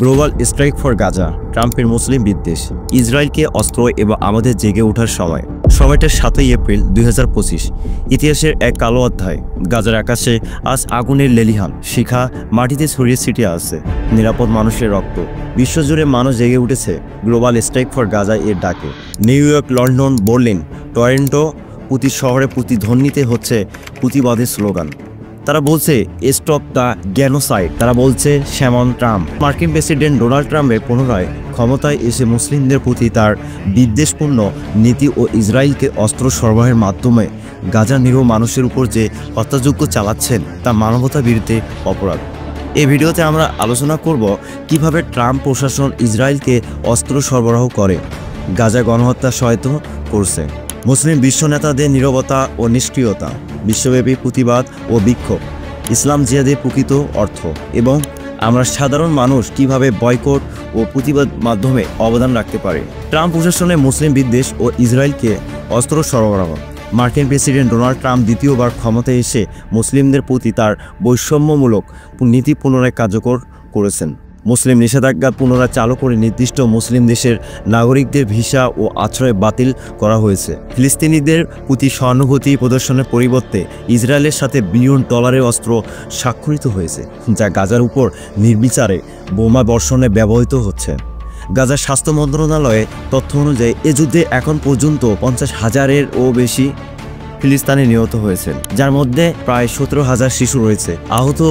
Global strike for Gaza, ট্রাম্পের মুসলিম বিদ্বেষ, ইসরায়েলকে অস্ত্র এবং আমাদের জেগে ওঠার সময়টা 7 এপ্রিল 2025। ইতিহাসের এক কালো অধ্যায়। গাজার আকাশে আজ আগুনের লেলিহান শিখা মাটিতে ছড়িয়ে ছিটিয়ে আছে নিরাপদ মানুষের রক্ত। বিশ্বজুড়ে মানুষ জেগে উঠেছে গ্লোবাল স্ট্রাইক ফর গাজা এর ডাকে। New York, London, Berlin, Toronto প্রতি শহরে প্রতিধ্বনিতে হচ্ছে প্রতিবাদের স্লোগান। তারা বলছে স্টপ দ্য জেনোসাইড। তারা বলছে শ্যামন ট্রাম্প। মার্কিন প্রেসিডেন্ট ডোনাল্ড ট্রাম্পের পুনরায় ক্ষমতায় এসে মুসলিমদের প্রতি তার বিদ্বেষপূর্ণ নীতি ও ইসরায়েলকে অস্ত্র সরবরাহের মাধ্যমে গাজার নিরীহ মানুষের উপর যে হত্যাযজ্ঞ চালাচ্ছেন তা মানবতা বিরুদ্ধে অপরাধ। এই ভিডিওতে আমরা আলোচনা করব কিভাবে ট্রাম্প প্রশাসন ইসরায়েলকে অস্ত্র সরবরাহ করে গাজা গণহত্যা সহায়তা করছে, মুসলিম বিশ্ব নেতাদের নীরবতা ও নিষ্ক্রিয়তা, বিশ্বব্যাপী প্রতিবাদ ও বিক্ষোভ, ইসলাম জিহাদের প্রকৃত অর্থ এবং আমরা সাধারণ মানুষ কিভাবে বয়কট ও প্রতিবাদ মাধ্যমে অবদান রাখতে পারে। ট্রাম্প প্রশাসনে মুসলিম বিদ্বেষ ও ইসরায়েলকে অস্ত্র সরবরাহ। মার্কিন প্রেসিডেন্ট ডোনাল্ড ট্রাম্প দ্বিতীয়বার ক্ষমতায় এসে মুসলিমদের প্রতি তার বৈষম্যমূলক নীতি পুনরায় কার্যকর করেছেন। মুসলিম নিষেধাজ্ঞা পুনরায় চালু করে নির্দিষ্ট মুসলিম দেশের নাগরিকদের ভিসা ও আশ্রয় বাতিল করা হয়েছে। ফিলিস্তিনিদের প্রতি সহানুভূতি প্রদর্শনের পরিবর্তে ইসরায়েলের সাথে $1 বিলিয়ন অস্ত্র স্বাক্ষরিত হয়েছে, যা গাজার উপর নির্বিচারে বোমা বর্ষণে ব্যবহৃত হচ্ছে। গাজার স্বাস্থ্য মন্ত্রণালয়ের তথ্য অনুযায়ী এ যুদ্ধে এখন পর্যন্ত 50,000-এরও বেশি ফিলিস্তিনি নিহত হয়েছেন, যার মধ্যে প্রায় 17,000 শিশু রয়েছে। আহত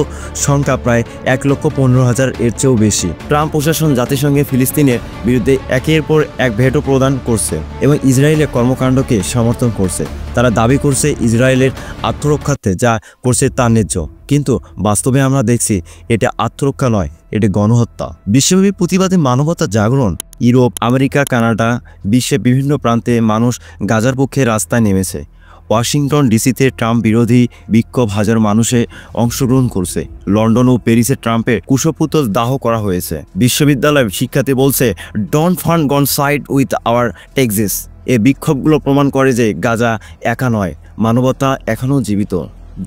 সংখ্যা প্রায় 1,15,000 এর চেয়েও বেশি। ট্রাম্প প্রশাসন জাতিসংঘে ফিলিস্তিনের বিরুদ্ধে একের পর এক ভেটো প্রদান করছে এবং ইসরায়েলের কর্মকাণ্ডকে সমর্থন করছে। তারা দাবি করছে ইসরায়েলের আত্মরক্ষার্থে যা করছে তা ন্যায্য, কিন্তু বাস্তবে আমরা দেখছি এটা আত্মরক্ষা নয়, এটা গণহত্যা। বিশ্বব্যাপী প্রতিবাদে মানবতা জাগরণ। ইউরোপ, আমেরিকা, কানাডা, বিশ্বের বিভিন্ন প্রান্তে মানুষ গাজার পক্ষে রাস্তায় নেমেছে। ওয়াশিংটন ডিসিতে ট্রাম্প বিরোধী বিক্ষোভ হাজার মানুষে অংশগ্রহণ করছে। লন্ডন ও প্যারিসে ট্রাম্পের কুশপুতল দাহ করা হয়েছে। বিশ্ববিদ্যালয় শিক্ষার্থী বলছে don't fund gone side with our Texas. এই বিক্ষোভগুলো প্রমাণ করে যে গাজা একা নয়, মানবতা এখনও জীবিত।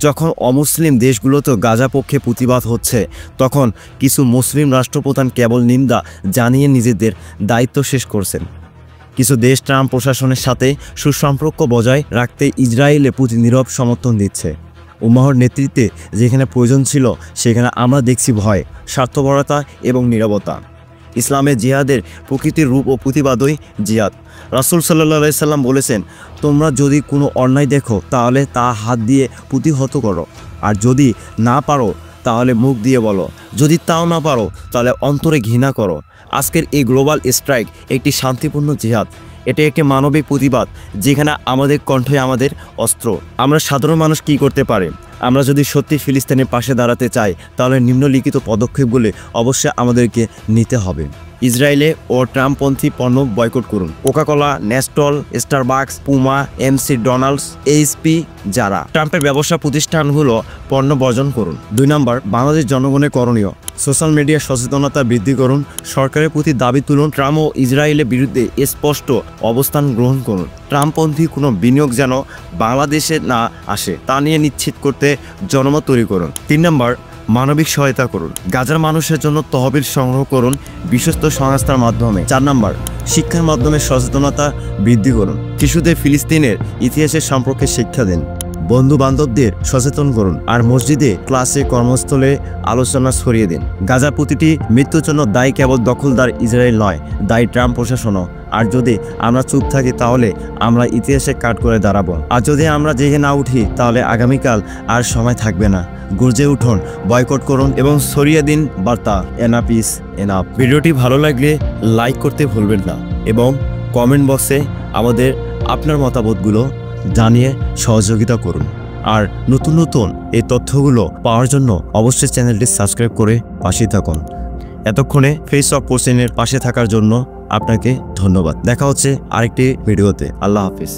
যখন অমুসলিম দেশগুলোতে গাজা পক্ষে প্রতিবাদ হচ্ছে, তখন কিছু মুসলিম রাষ্ট্রপ্রধান কেবল নিন্দা জানিয়ে নিজেদের দায়িত্ব শেষ করছেন। কিছু দেশ ট্রাম্প প্রশাসনের সাথে সুসম্পর্ক বজায় রাখতে ইসরায়েলের প্রতি নীরব সমর্থন দিচ্ছে। উম্মাহর নেতৃত্বে যেখানে প্রয়োজন ছিল সেখানে আমরা দেখছি ভয়, স্বার্থপরতা এবং নীরবতা। ইসলামের জিহাদের প্রকৃতির রূপ ও প্রতিবাদই জিহাদ। রাসূল সাল্লাল্লাহু আলাইহি সাল্লাম বলেছেন, তোমরা যদি কোনো অন্যায় দেখো তাহলে তা হাত দিয়ে প্রতিহত করো, আর যদি না পারো তাহলে মুখ দিয়ে বলো, যদি তাও না পারো তাহলে অন্তরে ঘৃণা করো। আজকের এই গ্লোবাল স্ট্রাইক একটি শান্তিপূর্ণ জিহাদ। এটা একটি মানবিক প্রতিবাদ যেখানে আমাদের কণ্ঠে আমাদের অস্ত্র। আমরা সাধারণ মানুষ কি করতে পারে? আমরা যদি সত্যি ফিলিস্তিনের পাশে দাঁড়াতে চাই তাহলে নিম্নলিখিত পদক্ষেপগুলি অবশ্যই আমাদেরকে নিতে হবে। ইসরায়েলে ও ট্রাম্পপন্থী পণ্য বয়কট করুন। Coca Cola, Nestle, Starbucks, Puma, McDonald's, HP, যারা ট্রাম্পের ব্যবসা প্রতিষ্ঠানগুলো পণ্য বর্জন করুন। 2 নম্বর, বাংলাদেশ জনগণের করণীয়। সোশ্যাল মিডিয়া সচেতনতা বৃদ্ধি করুন। সরকারের প্রতি দাবি তুলুন। ট্রাম্প ও ইসরায়েলের বিরুদ্ধে স্পষ্ট অবস্থান গ্রহণ করুন। ট্রাম্পপন্থী কোনো বিনিয়োগ যেন বাংলাদেশে না আসে তা নিয়ে নিশ্চিত করতে জনমত তৈরি করুন। 3 নম্বর, মানবিক সহায়তা করুন। গাজার মানুষের জন্য তহবিল সংগ্রহ করুন বিশ্বস্ত সংস্থার মাধ্যমে। 4 নম্বর, শিক্ষার মাধ্যমে সচেতনতা বৃদ্ধি করুন। শিশুদের ফিলিস্তিনের ইতিহাসের সম্পর্কে শিক্ষা দিন। বন্ধু বান্ধবদের সচেতন করুন। আর মসজিদে, ক্লাসে, কর্মস্থলে আলোচনা ছড়িয়ে দিন। গাজার প্রতিটি মৃত্যুর জন্য দায়ী কেবল দখলদার ইসরায়েল নয়, দায়ী ট্রাম্প প্রশাসনও। আর যদি আমরা চুপ থাকি তাহলে আমরা ইতিহাসে কাট করে দাঁড়াবো। আর যদি আমরা জেগে না উঠি তাহলে আগামীকাল আর সময় থাকবে না। গর্জে উঠুন, বয়কট করুন এবং ছড়িয়ে দিন বার্তা এনাফ ইজ এনাফ। ভিডিওটি ভালো লাগলে লাইক করতে ভুলবেন না এবং কমেন্ট বক্সে আমাদের আপনার মতামতগুলো জানিয়ে সহযোগিতা করুন। আর নতুন নতুন এই তথ্যগুলো পাওয়ার জন্য অবশ্যই চ্যানেলটি সাবস্ক্রাইব করে পাশে থাকুন। এতক্ষণে ফেস অফ কোশ্চেনের পাশে থাকার জন্য আপনাকে ধন্যবাদ। দেখা হচ্ছে আরেকটি ভিডিওতে। আল্লাহ হাফিজ।